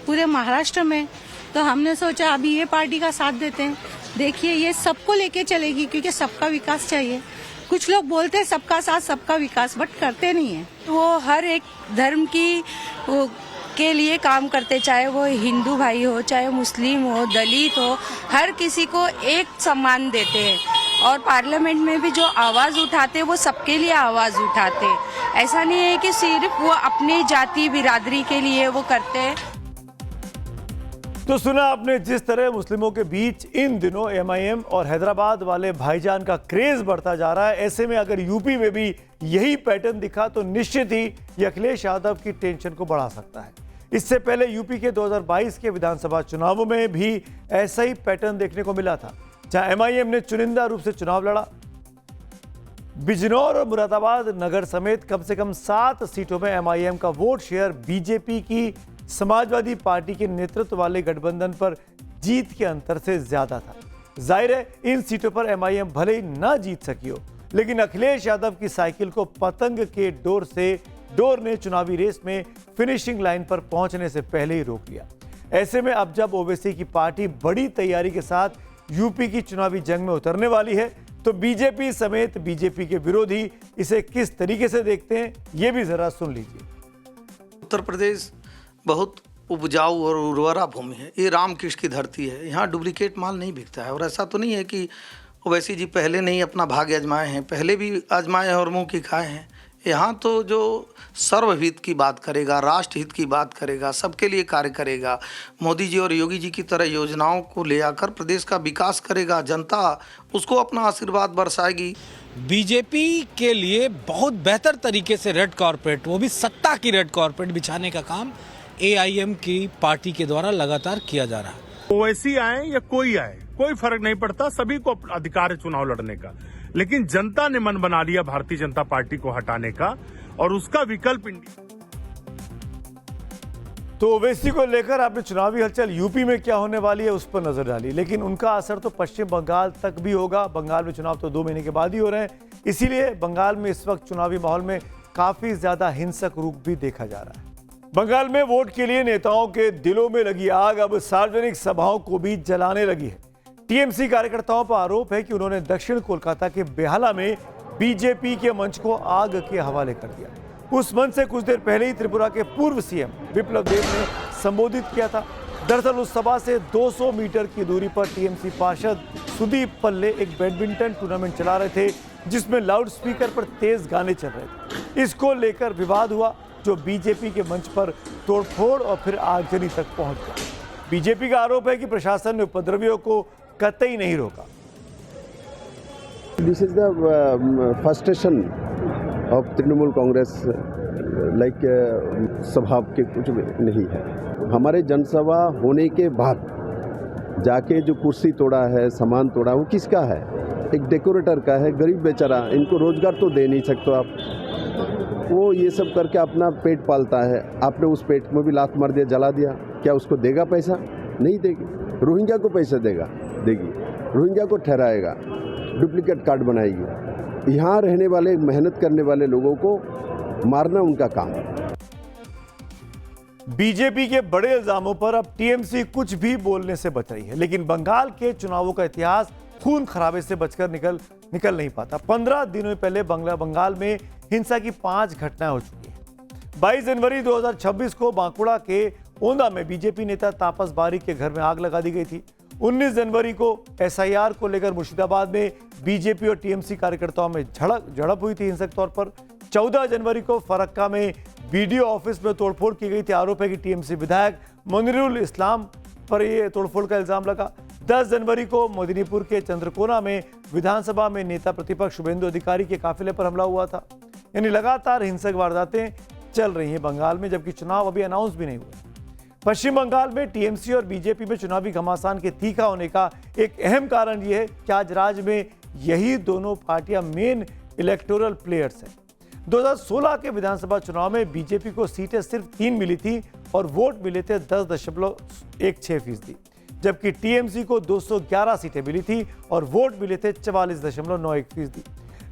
पूरे महाराष्ट्र में, तो हमने सोचा अभी ये पार्टी का साथ देते हैं। देखिए ये सबको लेके चलेगी, क्योंकि सबका विकास चाहिए। कुछ लोग बोलते हैं सबका साथ सबका विकास, बट करते नहीं है। वो हर एक धर्म की के लिए काम करते, चाहे वो हिंदू भाई हो, चाहे मुस्लिम हो, दलित हो, हर किसी को एक सम्मान देते हैं। और पार्लियामेंट में भी जो आवाज उठाते वो सबके लिए आवाज उठाते। ऐसा नहीं है कि सिर्फ वो अपने जाति बिरादरी के लिए वो करते हैं। तो सुना आपने जिस तरह मुस्लिमों के बीच इन दिनों एमआईएम और हैदराबाद वाले भाईजान का क्रेज बढ़ता जा रहा है। ऐसे में अगर यूपी में भी यही पैटर्न दिखा तो निश्चित ही ये अखिलेश यादव की टेंशन को बढ़ा सकता है। इससे पहले यूपी के 2022 के विधानसभा चुनावों में भी ऐसा ही पैटर्न देखने को मिला था, जहां एमआईएम ने चुनिंदा रूप से चुनाव लड़ा। बिजनौर और मुरादाबाद नगर समेत कम से कम 7 सीटों में एमआईएम का वोट शेयर बीजेपी की समाजवादी पार्टी के नेतृत्व वाले गठबंधन पर जीत के अंतर से ज्यादा था। जाहिर है इन सीटों पर एमआईएम भले ही ना जीत सकी हो, लेकिन अखिलेश यादव की साइकिल को पतंग के डोर ने चुनावी रेस में फिनिशिंग लाइन पर पहुंचने से पहले ही रोक लिया। ऐसे में अब जब ओवैसी की पार्टी बड़ी तैयारी के साथ यूपी की चुनावी जंग में उतरने वाली है, तो बीजेपी समेत बीजेपी के विरोधी इसे किस तरीके से देखते हैं, ये भी जरा सुन लीजिए। उत्तर प्रदेश बहुत उपजाऊ और उर्वरा भूमि है। ये राम कृष्ण की धरती है। यहाँ डुप्लीकेट माल नहीं बिकता है। और ऐसा तो नहीं है कि ओवैसी जी पहले नहीं अपना भाग्य आजमाए हैं, पहले भी आजमाए हैं और मुंह की खाए हैं। यहाँ तो जो सर्वहित की बात करेगा, राष्ट्रहित की बात करेगा, सबके लिए कार्य करेगा, मोदी जी और योगी जी की तरह योजनाओं को ले आकर प्रदेश का विकास करेगा, जनता उसको अपना आशीर्वाद बरसाएगी। बीजेपी के लिए बहुत बेहतर तरीके से रेड कॉर्पेट, वो भी सत्ता की रेड कॉर्पेट बिछाने का काम एआईएम की पार्टी के द्वारा लगातार किया जा रहा है। ओवैसी आए या कोई आए, कोई फर्क नहीं पड़ता, सभी को अधिकार है चुनाव लड़ने का। लेकिन जनता ने मन बना लिया भारतीय जनता पार्टी को हटाने का, और उसका विकल्प इंडिया। तो ओवैसी को लेकर आपने चुनावी हलचल यूपी में क्या होने वाली है उस पर नजर डाली, लेकिन उनका असर तो पश्चिम बंगाल तक भी होगा। बंगाल में चुनाव तो 2 महीने के बाद ही हो रहे हैं, इसीलिए बंगाल में इस वक्त चुनावी माहौल में काफी ज्यादा हिंसक रूप भी देखा जा रहा है। बंगाल में वोट के लिए नेताओं के दिलों में लगी आग अब सार्वजनिक सभाओं को भी जलाने लगी है। टीएमसी कार्यकर्ताओं पर आरोप है कि उन्होंने दक्षिण कोलकाता के बेहाला में बीजेपी के मंच को आग के हवाले कर दिया। उस मंच से कुछ देर पहले ही त्रिपुरा के पूर्व सीएम विप्लव देव ने संबोधित किया था। दरअसल उस सभा से 200 मीटर की दूरी पर टीएमसी पार्षद सुदीप पल्ले एक बैडमिंटन टूर्नामेंट चला रहे थे, जिसमें लाउड स्पीकर पर तेज गाने चल रहे थे। इसको लेकर विवाद हुआ, जो बीजेपी के मंच पर तोड़फोड़ और फिर आगजनी तक पहुंच गया। बीजेपी का आरोप है कि प्रशासन ने उपद्रवियों को कतई नहीं रोका। This is the frustration of Trinamool Congress, like स्वभाव के कुछ नहीं है। हमारे जनसभा होने के बाद जाके जो कुर्सी तोड़ा है, सामान तोड़ा, वो किसका है? एक डेकोरेटर का है, गरीब बेचारा, इनको रोजगार तो दे नहीं सकते आप। वो ये सब करके अपना पेट पालता है। आपने उस पेट में भी लात मार दिया, जला दिया, क्या उसको देगा पैसा? नहीं देगी। रोहिंग्या को पैसा देगी, रोहिंग्या को ठहराएगा, डुप्लीकेट कार्ड बनाएगी। यहाँ रहने वाले, मेहनत करने वाले लोगों को मारना उनका काम है। बीजेपी के बड़े इल्जामों पर अब टीएमसी कुछ भी बोलने से बच रही है, लेकिन बंगाल के चुनावों का इतिहास खून खराबे से बचकर निकल नहीं पाता। 15 दिनों पहले बंगाल में हिंसा की 5 घटनाएं हो चुकी हैं। 22 जनवरी 2026 को बांकुड़ा के ओंदा में बीजेपी नेता तापस बारिक के घर में आग लगा दी गई थी। 19 जनवरी को एसआईआर को लेकर मुर्शिदाबाद में बीजेपी और टीएमसी कार्यकर्ताओं में झड़प हुई थी हिंसक तौर पर। 14 जनवरी को फरक्का में बीडीओ ऑफिस में तोड़फोड़ की गई थी। आरोप है कि टीएमसी विधायक मुनीरुल इस्लाम पर यह तोड़फोड़ का इल्जाम लगा। 10 जनवरी को मोदिनीपुर के चंद्रकोना में विधानसभा में नेता प्रतिपक्ष शुभेंदु अधिकारी के काफिले पर हमला हुआ था। यानी लगातार हिंसक वारदातें चल रही हैं बंगाल में, जबकि चुनाव अभी अनाउंस भी नहीं हुए। पश्चिम बंगाल में टीएमसी और बीजेपी में चुनावी घमासान के तीखा होने का एक अहम कारण यह है कि आज राज्य में यही दोनों पार्टियां मेन इलेक्टोरल प्लेयर्स हैं। 2016 के विधानसभा चुनाव में बीजेपी को सीटें सिर्फ 3 मिली थी और वोट मिले थे 10.16%, जबकि टीएमसी को 211 सीटें मिली थी और वोट मिले थे 44.91%।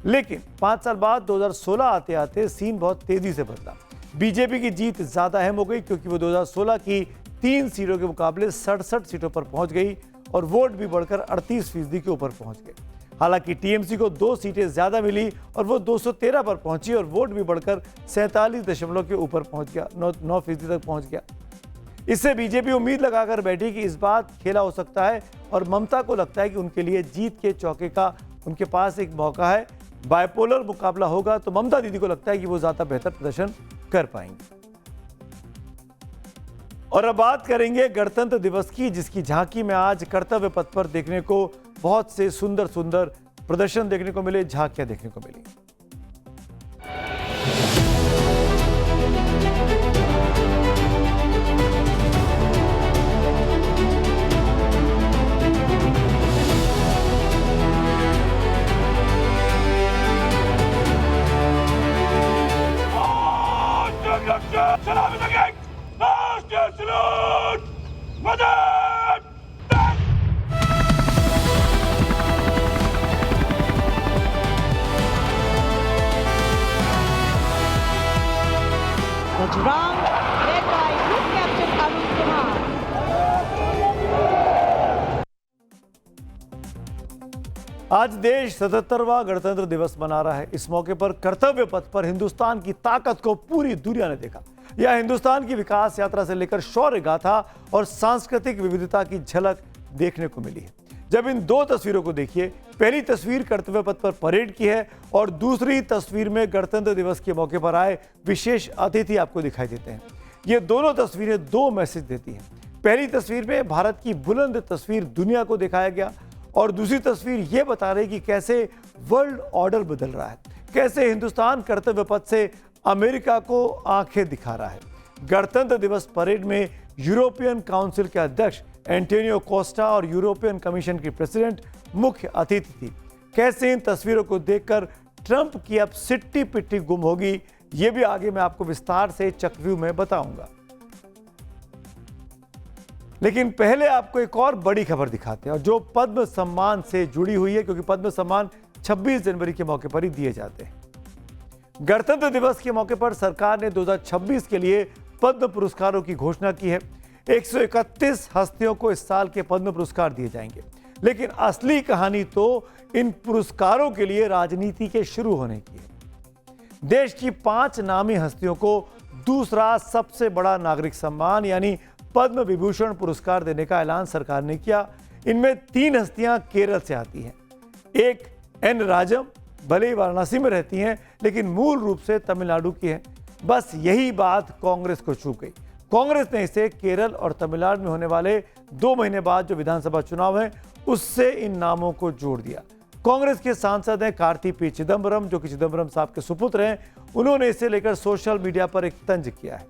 लेकिन 5 साल बाद 2016 आते आते सीन बहुत तेजी से बदला। बीजेपी की जीत ज्यादा अहम हो गई, क्योंकि वो 2016 की 3 सीटों के मुकाबले 67 सीटों पर पहुंच गई और वोट भी बढ़कर 38% के ऊपर पहुंच गए। हालांकि टीएमसी को 2 सीटें ज्यादा मिली और वो 213 पर पहुंची और वोट भी बढ़कर 47 के ऊपर पहुंच गया, 9% तक पहुंच गया। इससे बीजेपी उम्मीद लगाकर बैठी कि इस बार खेला हो सकता है और ममता को लगता है कि उनके लिए जीत के चौके का उनके पास एक मौका है। बाइपोलर मुकाबला होगा तो ममता दीदी को लगता है कि वो ज्यादा बेहतर प्रदर्शन कर पाएंगे। और अब बात करेंगे गणतंत्र दिवस की, जिसकी झांकी में आज कर्तव्य पथ पर देखने को बहुत से सुंदर सुंदर प्रदर्शन देखने को मिले, झांकियां देखने को मिली। Run, led by Group Captain Arun Kumar. आज देश 77वां गणतंत्र दिवस मना रहा है। इस मौके पर कर्तव्य पथ पर हिंदुस्तान की ताकत को पूरी दुनिया ने देखा। यह हिंदुस्तान की विकास यात्रा से लेकर शौर्य गाथा और सांस्कृतिक विविधता की झलक देखने को मिली है। जब इन 2 तस्वीरों को देखिए, पहली तस्वीर कर्तव्य पथ पर परेड की है और दूसरी तस्वीर में गणतंत्र दिवस के मौके पर आए विशेष अतिथि आपको दिखाई देते हैं। ये दोनों तस्वीरें 2 मैसेज देती हैं। पहली तस्वीर में भारत की बुलंद तस्वीर दुनिया को दिखाया गया और दूसरी तस्वीर ये बता रही कि कैसे वर्ल्ड ऑर्डर बदल रहा है, कैसे हिंदुस्तान कर्तव्य पथ से अमेरिका को आंखें दिखा रहा है। गणतंत्र दिवस परेड में यूरोपियन काउंसिल के अध्यक्ष एंटोनियो कोस्टा और यूरोपियन कमीशन की प्रेसिडेंट मुख्य अतिथि थी। कैसे इन तस्वीरों को देखकर ट्रंप की अब सिट्टी पिट्टी गुम होगी, ये भी आगे मैं आपको विस्तार से चक्रव्यूह में बताऊंगा। लेकिन पहले आपको एक और बड़ी खबर दिखाते हैं, और जो पद्म सम्मान से जुड़ी हुई है, क्योंकि पद्म सम्मान 26 जनवरी के मौके पर ही दिए जाते हैं। गणतंत्र दिवस के मौके पर सरकार ने 2026 के लिए पद्म पुरस्कारों की घोषणा की है। 131 हस्तियों को इस साल के पद्म पुरस्कार दिए जाएंगे। लेकिन असली कहानी तो इन पुरस्कारों के लिए राजनीति के शुरू होने की है। देश की 5 नामी हस्तियों को दूसरा सबसे बड़ा नागरिक सम्मान यानी पद्म विभूषण पुरस्कार देने का ऐलान सरकार ने किया। इनमें 3 हस्तियां केरल से आती हैं। एक एन राजम, भले ही वाराणसी में रहती हैं, लेकिन मूल रूप से तमिलनाडु की हैं। बस यही बात कांग्रेस को छू गई। कांग्रेस ने इसे केरल और तमिलनाडु में होने वाले 2 महीने बाद जो विधानसभा चुनाव है उससे इन नामों को जोड़ दिया। कांग्रेस के सांसद हैं कार्ति पी चिदम्बरम, जो कि चिदम्बरम साहब के सुपुत्र हैं। उन्होंने इसे लेकर सोशल मीडिया पर एक तंज किया है।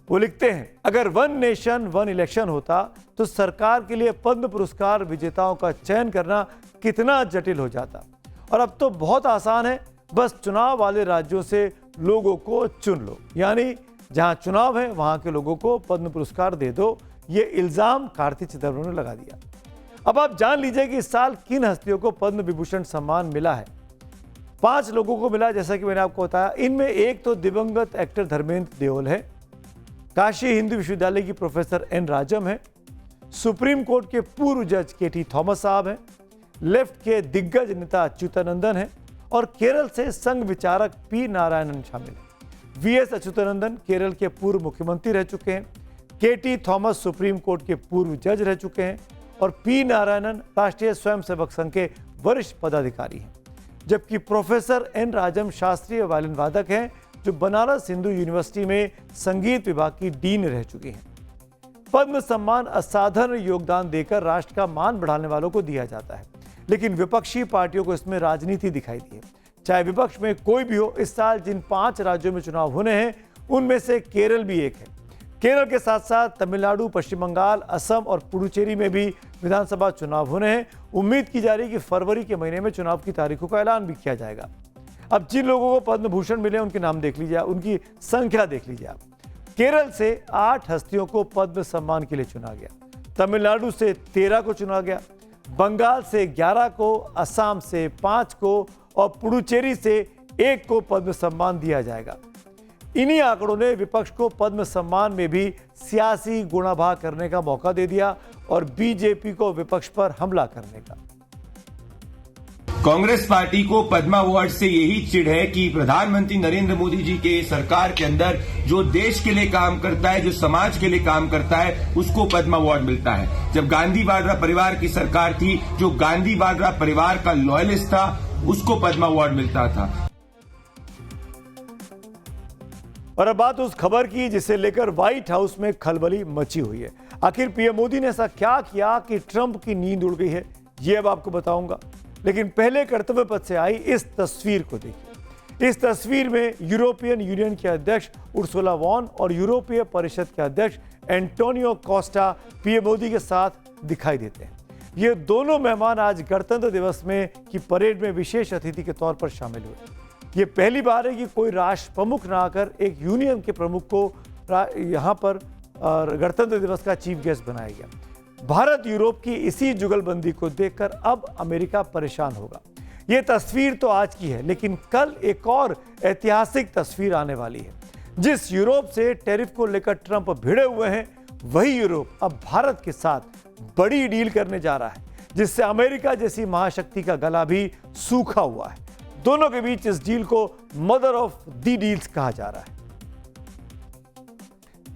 वो लिखते हैं, अगर वन नेशन वन इलेक्शन होता तो सरकार के लिए पद्म पुरस्कार विजेताओं का चयन करना कितना जटिल हो जाता। और अब तो बहुत आसान है, बस चुनाव वाले राज्यों से लोगों को चुन लो, यानी जहां चुनाव है वहां के लोगों को पद्म पुरस्कार दे दो। ये इल्जाम कार्ति चिदम्बरम ने लगा दिया। अब आप जान लीजिए कि इस साल किन हस्तियों को पद्म विभूषण सम्मान मिला है। 5 लोगों को मिला, जैसा कि मैंने आपको बताया। इनमें एक तो दिवंगत एक्टर धर्मेंद्र देओल है, काशी हिंदू विश्वविद्यालय की प्रोफेसर एन राजम है, सुप्रीम कोर्ट के पूर्व जज केटी थॉमस साहब हैं, लेफ्ट के दिग्गज नेता अच्युतानंदन हैं, और केरल से संघ विचारक पी नारायणन शामिल हैं। वीएस अच्युतानंदन केरल के पूर्व मुख्यमंत्री रह चुके हैं, केटी थॉमस सुप्रीम कोर्ट के पूर्व जज रह चुके हैं, और पी नारायणन राष्ट्रीय स्वयंसेवक संघ के वरिष्ठ पदाधिकारी हैं। जबकि प्रोफेसर एन राजम शास्त्रीय वायलिन वादक हैं, जो बनारस हिंदू यूनिवर्सिटी में संगीत विभाग की डीन रह चुकी हैं। पद्म सम्मान असाधारण योगदान देकर राष्ट्र का मान बढ़ाने वालों को दिया जाता है, लेकिन विपक्षी पार्टियों को इसमें राजनीति दिखाई दी है। चाहे विपक्ष में कोई भी हो, इस साल जिन 5 राज्यों में चुनाव होने हैं उनमें से केरल भी एक है। केरल के साथ साथ तमिलनाडु, पश्चिम बंगाल, असम और पुडुचेरी में भी विधानसभा चुनाव होने हैं। उम्मीद की जा रही है कि फरवरी के महीने में चुनाव की तारीखों का ऐलान भी किया जाएगा। अब जिन लोगों को पद्म भूषण मिले उनके नाम देख लीजिए, उनकी संख्या देख लीजिए आप। केरल से 8 हस्तियों को पद्म सम्मान के लिए चुना गया, तमिलनाडु से 13 को चुना गया, बंगाल से 11 को, असम से 5 को और पुडुचेरी से 1 को पद्म सम्मान दिया जाएगा। इन्हीं आंकड़ों ने विपक्ष को पद्म सम्मान में भी सियासी गुणाभाग करने का मौका दे दिया और बीजेपी को विपक्ष पर हमला करने का। कांग्रेस पार्टी को पद्मा अवार्ड से यही चिढ़ है कि प्रधानमंत्री नरेंद्र मोदी जी के सरकार के अंदर जो देश के लिए काम करता है, जो समाज के लिए काम करता है, उसको पद्मा अवार्ड मिलता है। जब गांधी वाड्रा परिवार की सरकार थी, जो गांधी वाड्रा परिवार का लॉयलिस्ट था, उसको पद्मा अवार्ड मिलता था। और अब बात उस खबर की जिसे लेकर व्हाइट हाउस में खलबली मची हुई है। आखिर पीएम मोदी ने ऐसा क्या किया कि ट्रंप की नींद उड़ गई है, ये अब आपको बताऊंगा। लेकिन पहले कर्तव्य पथ से आई इस तस्वीर को देखिए। इस तस्वीर में यूरोपियन यूनियन के अध्यक्ष उर्सुला वॉन और यूरोपीय परिषद के अध्यक्ष एंटोनियो कोस्टा पीएम मोदी के साथ दिखाई देते हैं। ये दोनों मेहमान आज गणतंत्र दिवस में की परेड में विशेष अतिथि के तौर पर शामिल हुए। ये पहली बार है कि कोई राष्ट्र प्रमुख ना आकर एक यूनियन के प्रमुख को यहाँ पर गणतंत्र दिवस का चीफ गेस्ट बनाया गया। भारत यूरोप की इसी जुगलबंदी को देखकर अब अमेरिका परेशान होगा। ये तस्वीर तो आज की है, लेकिन कल एक और ऐतिहासिक तस्वीर आने वाली है। जिस यूरोप से टैरिफ को लेकर ट्रंप भिड़े हुए हैं, वही यूरोप अब भारत के साथ बड़ी डील करने जा रहा है, जिससे अमेरिका जैसी महाशक्ति का गला भी सूखा हुआ है। दोनों के बीच इस डील को मदर ऑफ दी डील्स कहा जा रहा है।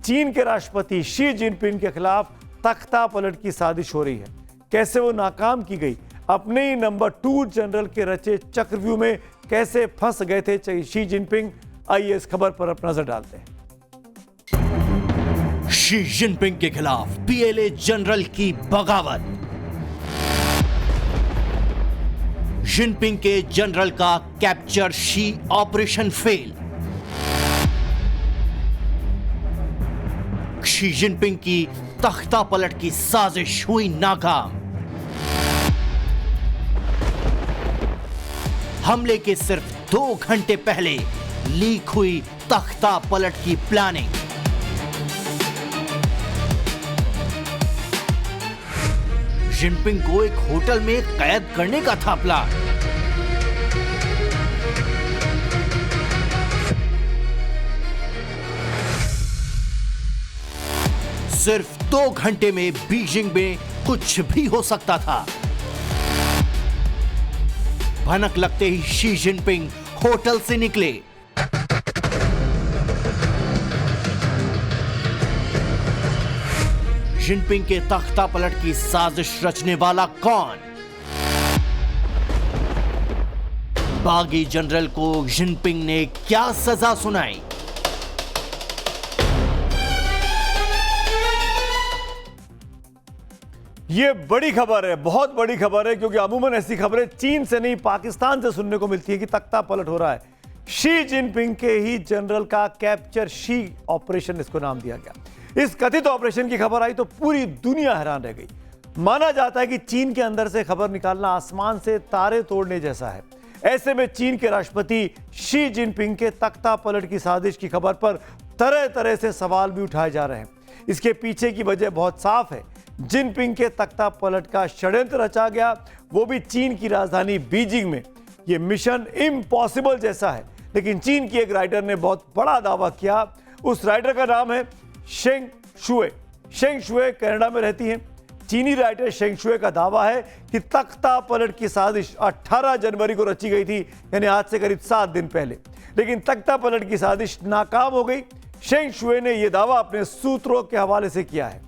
चीन के राष्ट्रपति शी जिनपिंग के खिलाफ तख्ता पलट की साजिश हो रही है। कैसे वो नाकाम की गई, अपने ही नंबर 2 जनरल के रचे चक्रव्यूह में कैसे फंस गए थे शी जिनपिंग, आइए इस खबर पर अपना नजर डालते हैं। शी जिनपिंग के खिलाफ पीएलए जनरल की बगावत। जिनपिंग के जनरल का capture she operation fail. Xi Jinping की तख्ता पलट की साजिश हुई नाकाम। हमले के सिर्फ 2 घंटे पहले लीक हुई तख्ता पलट की प्लानिंग। जिनपिंग को एक होटल में कैद करने का था प्लान। सिर्फ 2 घंटे में बीजिंग में कुछ भी हो सकता था। भनक लगते ही शी जिनपिंग होटल से निकले। जिनपिंग के तख्ता पलट की साजिश रचने वाला कौन? बागी जनरल को जिनपिंग ने क्या सजा सुनाई? ये बड़ी खबर है, बहुत बड़ी खबर है, क्योंकि अमूमन ऐसी खबरें चीन से नहीं पाकिस्तान से सुनने को मिलती है कि तख्ता पलट हो रहा है। शी जिनपिंग के ही जनरल का कैप्चर शी ऑपरेशन इसको नाम दिया गया। इस कथित ऑपरेशन की खबर आई तो पूरी दुनिया हैरान रह गई। माना जाता है कि चीन के अंदर से खबर निकालना आसमान से तारे तोड़ने जैसा है। ऐसे में चीन के राष्ट्रपति शी जिनपिंग के तख्ता पलट की साजिश की खबर पर तरह तरह से सवाल भी उठाए जा रहे हैं। इसके पीछे की वजह बहुत साफ है। जिनपिंग के तख्ता पलट का षड्यंत्र रचा गया, वो भी चीन की राजधानी बीजिंग में। यह मिशन इम्पॉसिबल जैसा है, लेकिन चीन की एक राइटर ने बहुत बड़ा दावा किया। उस राइटर का नाम है शेंग शुए। शेंग शुए कनाडा में रहती हैं। चीनी राइटर शेंग शुए का दावा है कि तख्ता पलट की साजिश 18 जनवरी को रची गई थी, यानी आज से करीब 7 दिन पहले। लेकिन तख्ता पलट की साजिश नाकाम हो गई। शेंग शुए ने यह दावा अपने सूत्रों के हवाले से किया है।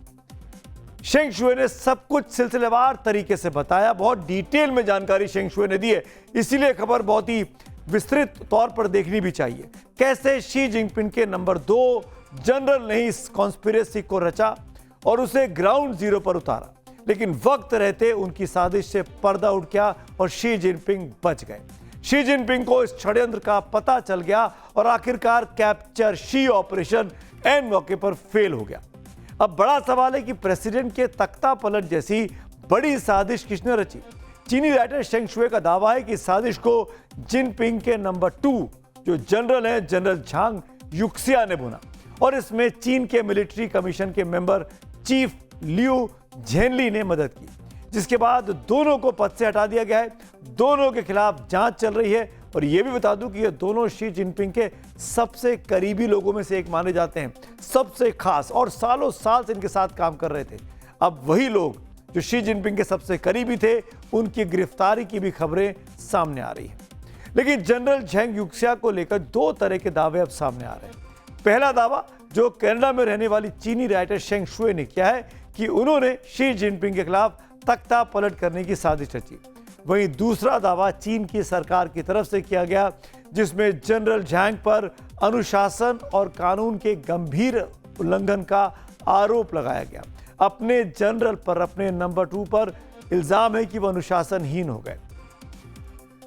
शेंग शुए ने सब कुछ सिलसिलेवार तरीके से बताया, बहुत डिटेल में जानकारी शेंग शुए ने दी है, इसीलिए खबर बहुत ही विस्तृत तौर पर देखनी भी चाहिए। कैसे शी जिनपिंग के नंबर 2 जनरल ने इस कॉन्स्पिरेसी को रचा और उसे ग्राउंड जीरो पर उतारा, लेकिन वक्त रहते उनकी साजिश से पर्दा उठ गया और शी जिनपिंग बच गए। शी जिनपिंग को इस षड्यंत्र का पता चल गया और आखिरकार कैप्चर शी ऑपरेशन एन मौके पर फेल हो गया। अब बड़ा सवाल है कि प्रेसिडेंट के तख्ता पलट जैसी बड़ी साजिश किसने रची? चीनी राइटर शेंग शुए का दावा है कि साजिश को जिनपिंग के नंबर 2 जो जनरल है, जनरल झांग युक्सिया ने बुना, और इसमें चीन के मिलिट्री कमीशन के मेंबर चीफ लियू झेनली ने मदद की, जिसके बाद दोनों को पद से हटा दिया गया है। दोनों के खिलाफ जांच चल रही है। और यह भी बता दूं कि ये दोनों शी जिनपिंग के सबसे करीबी लोगों में से एक माने जाते हैं, सबसे खास, और सालों साल से इनके साथ काम कर रहे थे। अब वही लोग जो शी जिनपिंग के सबसे करीबी थे, उनकी गिरफ्तारी की भी खबरें सामने आ रही हैं। लेकिन जनरल झेंग युक्सिया को लेकर 2 तरह के दावे अब सामने आ रहे हैं। पहला दावा जो कनाडा में रहने वाली चीनी राइटर शेंग शुए ने किया है कि उन्होंने शी जिनपिंग के खिलाफ तख्ता पलट करने की साजिश रची। वहीं दूसरा दावा चीन की सरकार की तरफ से किया गया, जिसमें जनरल झांग पर अनुशासन और कानून के गंभीर उल्लंघन का आरोप लगाया गया। अपने जनरल पर, अपने नंबर 2 पर इल्जाम है कि वह अनुशासनहीन हो गए।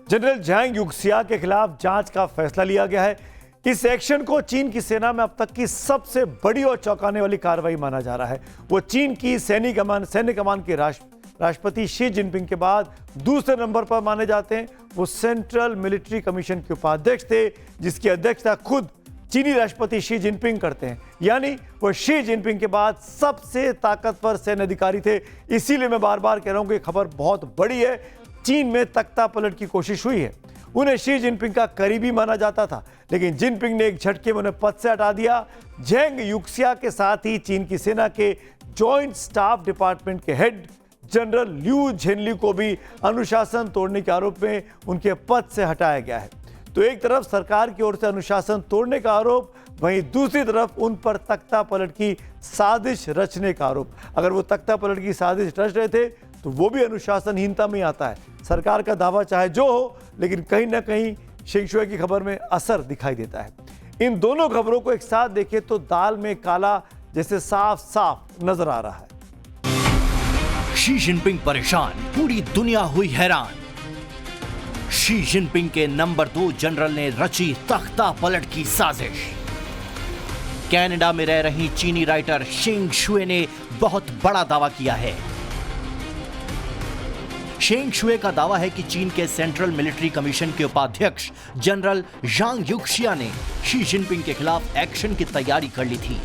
जनरल झांग युक्सिया के खिलाफ जांच का फैसला लिया गया है। इस एक्शन को चीन की सेना में अब तक की सबसे बड़ी और चौंकाने वाली कार्रवाई माना जा रहा है। वो चीन की सैन्य कमान के राष्ट्रपति शी जिनपिंग के बाद दूसरे नंबर पर माने जाते हैं। वो सेंट्रल मिलिट्री कमीशन के उपाध्यक्ष थे, जिसकी अध्यक्षता खुद चीनी राष्ट्रपति शी जिनपिंग करते हैं। यानी वो शी जिनपिंग के बाद सबसे ताकतवर सैन्य अधिकारी थे। इसीलिए मैं बार बार कह रहा हूं कि खबर बहुत बड़ी है। चीन में तख्ता पलट की कोशिश हुई है। उन्हें शी जिनपिंग का करीबी माना जाता था, लेकिन जिनपिंग ने एक झटके में उन्हें पद से हटा दिया। झेंग युक्सिया के साथ ही चीन की सेना के जॉइंट स्टाफ डिपार्टमेंट के हेड जनरल लियू झेनली को भी अनुशासन तोड़ने के आरोप में उनके पद से हटाया गया है। तो एक तरफ सरकार की ओर से अनुशासन तोड़ने का आरोप, वहीं दूसरी तरफ उन पर तख्ता पलट की साजिश रचने का आरोप। अगर वो तख्ता पलट की साजिश रच रहे थे तो वो भी अनुशासनहीनता में आता है। सरकार का दावा चाहे जो हो, लेकिन कहीं ना कहीं शेंग शुए की खबर में असर दिखाई देता है। इन दोनों खबरों को एक साथ देखें तो दाल में काला जैसे साफ साफ नजर आ रहा है। शी जिनपिंग परेशान, पूरी दुनिया हुई हैरान। शी जिनपिंग के नंबर 2 जनरल ने रची तख्ता पलट की साजिश। कनाडा में रह रही चीनी राइटर शेंग शुए ने बहुत बड़ा दावा किया है। शेंग शुए का दावा है कि चीन के सेंट्रल मिलिट्री कमीशन के उपाध्यक्ष जनरल झांग युक्सिया ने शी जिनपिंग के खिलाफ एक्शन की तैयारी कर ली थी।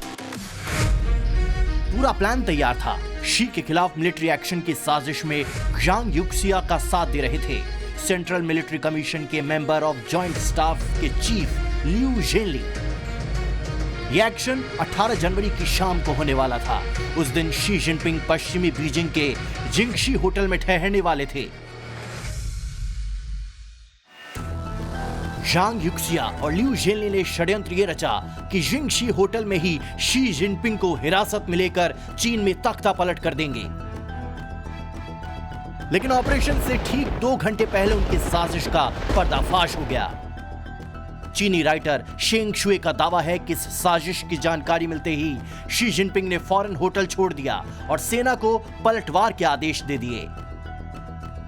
पूरा प्लान तैयार था। शी के खिलाफ मिलिट्री एक्शन की साजिश में झांग युक्सिया का साथ दे रहे थे सेंट्रल मिलिट्री कमीशन के मेंबर ऑफ जॉइंट स्टाफ के चीफ लियू झेनलिंग। यह एक्शन 18 जनवरी की शाम को होने वाला था। उस दिन शी जिनपिंग पश्चिमी बीजिंग के जिंगशी होटल में ठहरने वाले थे। झांग युक्सिया और लियू झेनली ने षड्यंत्र ये रचा कि जिंगशी होटल में ही शी जिनपिंग को हिरासत में लेकर चीन में तख्ता पलट कर देंगे। लेकिन ऑपरेशन से ठीक 2 घंटे पहले उनकी साजिश का पर्दाफाश हो गया। चीनी राइटर शेंग शुए का दावा है कि इस साजिश की जानकारी मिलते ही शी जिनपिंग ने फौरन होटल छोड़ दिया और सेना को पलटवार के आदेश दे दिए।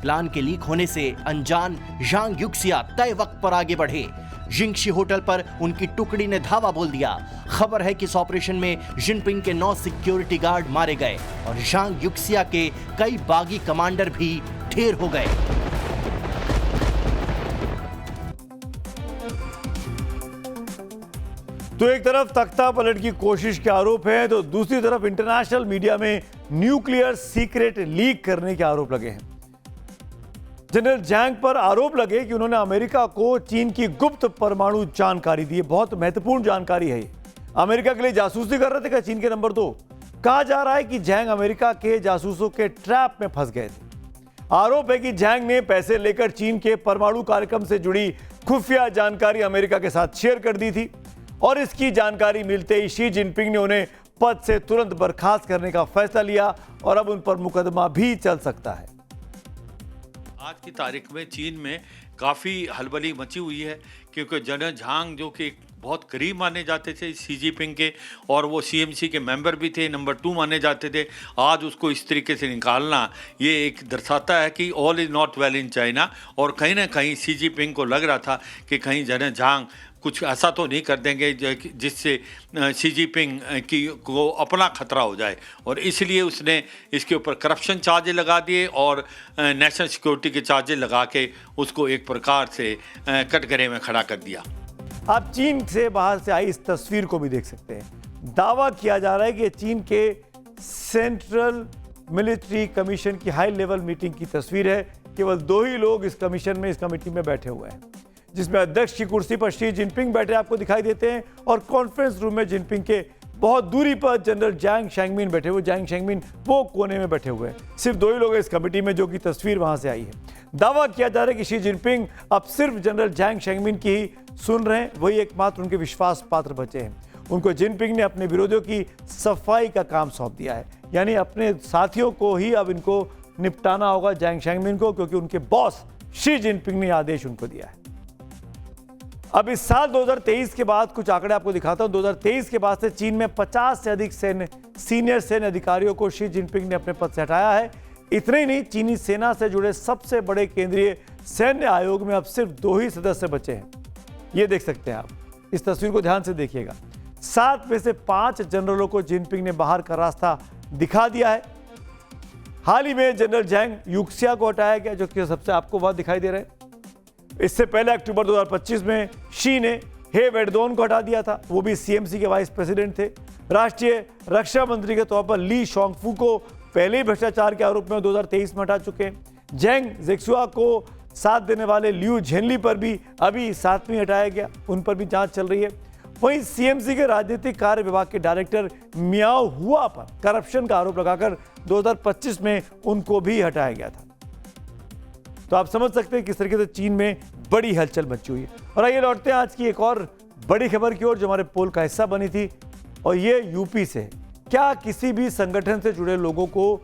प्लान के लीक होने से अनजान झांग युक्सिया तय वक्त पर आगे बढ़े। जिंगशी होटल पर उनकी टुकड़ी ने धावा बोल दिया। खबर है कि इस ऑपरेशन में जिनपिंग के 9 सिक्योरिटी गार्ड मारे गए और झांग युक्सिया के कई बागी कमांडर भी ढेर हो गए। तो एक तरफ तख्ता पलट की कोशिश के आरोप हैं, तो दूसरी तरफ इंटरनेशनल मीडिया में न्यूक्लियर सीक्रेट लीक करने के आरोप लगे हैं। जनरल झांग पर आरोप लगे कि उन्होंने अमेरिका को चीन की गुप्त परमाणु जानकारी दी है। बहुत महत्वपूर्ण जानकारी है ये। अमेरिका के लिए जासूसी कर रहे थे क्या चीन के नंबर 2? कहा जा रहा है कि झांग अमेरिका के जासूसों के ट्रैप में फंस गए थे। आरोप है कि झांग ने पैसे लेकर चीन के परमाणु कार्यक्रम से जुड़ी खुफिया जानकारी अमेरिका के साथ शेयर कर दी थी और इसकी जानकारी मिलते ही शी जिनपिंग ने उन्हें पद से तुरंत बर्खास्त करने का फैसला लिया और अब उन पर मुकदमा भी चल सकता है। आज की तारीख में चीन में काफ़ी हलबली मची हुई है क्योंकि जनरल झांग जो कि बहुत करीब माने जाते थे शी जिनपिंग के और वो सीएमसी के मेंबर भी थे, नंबर 2 माने जाते थे, आज उसको इस तरीके से निकालना ये एक दर्शाता है कि all is not well in China. और कहीं ना कहीं शी जिनपिंग को लग रहा था कि कहीं जनरल झांग कुछ ऐसा तो नहीं कर देंगे जिससे शी जिनपिंग को अपना खतरा हो जाए और इसलिए उसने इसके ऊपर करप्शन चार्जेस लगा दिए और नेशनल सिक्योरिटी के चार्जेस लगा के उसको एक प्रकार से कटघरे में खड़ा कर दिया। आप चीन से बाहर से आई इस तस्वीर को भी देख सकते हैं। दावा किया जा रहा है कि चीन के सेंट्रल मिलिट्री कमीशन की हाई लेवल मीटिंग की तस्वीर है। केवल 2 ही लोग इस कमीशन में, इस कमेटी में बैठे हुए हैं, जिसमें अध्यक्ष की कुर्सी पर शी जिनपिंग बैठे आपको दिखाई देते हैं और कॉन्फ्रेंस रूम में जिनपिंग के बहुत दूरी पर जनरल जांग शेंगमिन बैठे हुए। जांग शेंगमिन वो कोने में बैठे हुए हैं। सिर्फ 2 ही लोग हैं इस कमेटी में, जो कि तस्वीर वहां से आई है। दावा किया जा रहा है कि शी जिनपिंग अब सिर्फ जनरल जांग शेंगमिन की ही सुन रहे हैं, वही एकमात्र उनके विश्वास पात्र बचे हैं। उनको जिनपिंग ने अपने विरोधियों की सफाई का काम सौंप दिया है, यानी अपने साथियों को ही अब इनको निपटाना होगा, जांग शेंगमिन को, क्योंकि उनके बॉस शी जिनपिंग ने आदेश उनको दिया है। अब इस साल 2023 के बाद कुछ आंकड़े आपको दिखाता हूं। 2023 के बाद से चीन में 50 से अधिक सीनियर सैन्य अधिकारियों को शी जिनपिंग ने अपने पद से हटाया है। इतने ही नहीं, चीनी सेना से जुड़े सबसे बड़े केंद्रीय सैन्य आयोग में अब सिर्फ 2 ही सदस्य बचे हैं। ये देख सकते हैं आप, इस तस्वीर को ध्यान से देखिएगा। 7 में से 5 जनरलों को जिनपिंग ने बाहर का रास्ता दिखा दिया है। हाल ही में जनरल झांग युक्सिया को हटाया गया, जो कि सबसे आपको वहां दिखाई दे रहे हैं। इससे पहले अक्टूबर 2025 में शी ने हे वेडोन को हटा दिया था, वो भी सीएमसी के वाइस प्रेसिडेंट थे। राष्ट्रीय रक्षा मंत्री के तौर पर ली शोंगफू को पहले ही भ्रष्टाचार के आरोप में 2023 में हटा चुके हैं। जेंग जेक्सुआ को साथ देने वाले लियू झेनली पर भी अभी साथ में हटाया गया, उन पर भी जांच चल रही है। वहीं सीएमसी के राजनीतिक कार्य विभाग के डायरेक्टर मियाओ हुआ पर करप्शन का आरोप लगाकर 2025 में उनको भी हटाया गया था। तो आप समझ सकते हैं किस तरीके से चीन में बड़ी हलचल मची हुई है। और आइए लौटते हैं आज की एक और बड़ी खबर की ओर, जो हमारे पोल का हिस्सा बनी थी, और ये यूपी से। क्या किसी भी संगठन से जुड़े लोगों को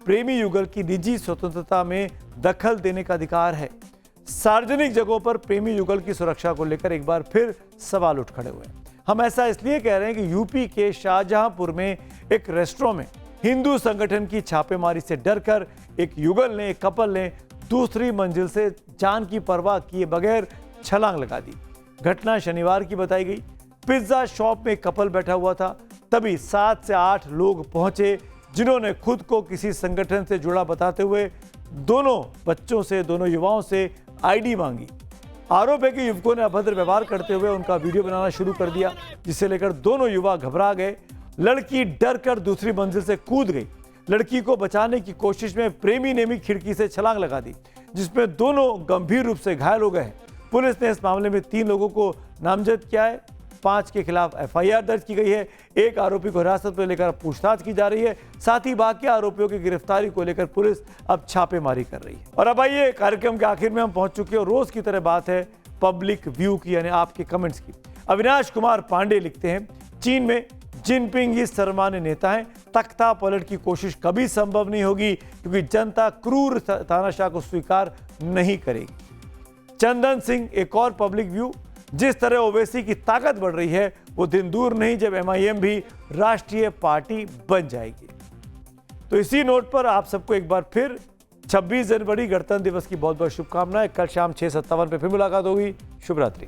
प्रेमी युगल की निजी स्वतंत्रता में दखल देने का अधिकार है? सार्वजनिक जगहों पर प्रेमी युगल की सुरक्षा को लेकर एक बार फिर सवाल उठ खड़े हुए हैं। हम ऐसा इसलिए कह रहे हैं कि यूपी के शाहजहांपुर में एक रेस्टोरेंट में हिंदू संगठन की छापेमारी से डरकर एक युगल ने, एक कपल ने दूसरी मंजिल से जान की परवाह किए बगैर छलांग लगा दी। घटना शनिवार की बताई गई। पिज्जा शॉप में एक कपल बैठा हुआ था। तभी 7 से 8 लोग पहुंचे जिन्होंने खुद को किसी संगठन से जुड़ा बताते हुए दोनों बच्चों से, दोनों युवाओं से आईडी मांगी। आरोप है कि युवकों ने अभद्र व्यवहार करते हुए उनका वीडियो बनाना शुरू कर दिया, जिसे लेकर दोनों युवा घबरा गए। लड़की डर कर दूसरी मंजिल से कूद गई। लड़की को बचाने की कोशिश में प्रेमी ने भी खिड़की से छलांग लगा दी, जिसमें दोनों गंभीर रूप से घायल हो गए हैं। पुलिस ने इस मामले में 3 लोगों को नामजद किया है। 5 के खिलाफ एफआईआर दर्ज की गई है। एक आरोपी को हिरासत में लेकर पूछताछ की जा रही है। साथ ही बाकी आरोपियों की गिरफ्तारी को लेकर पुलिस अब छापेमारी कर रही है। और अब आइए, कार्यक्रम के आखिर में हम पहुंच चुके हैं और रोज की तरह बात है पब्लिक व्यू की, यानी आपके कमेंट्स की। अविनाश कुमार पांडे लिखते हैं, चीन में जिनपिंग ही सर्वमान्य नेता हैं। तख्ता पलट की कोशिश कभी संभव नहीं होगी क्योंकि जनता क्रूर तानाशाह को स्वीकार नहीं करेगी। चंदन सिंह एक और पब्लिक व्यू, जिस तरह ओवैसी की ताकत बढ़ रही है वो दिन दूर नहीं जब एमआईएम भी राष्ट्रीय पार्टी बन जाएगी। तो इसी नोट पर आप सबको एक बार फिर 26 जनवरी गणतंत्र दिवस की बहुत बहुत शुभकामनाएं। कल शाम 6:57 पे फिर मुलाकात होगी। शुभ रात्रि।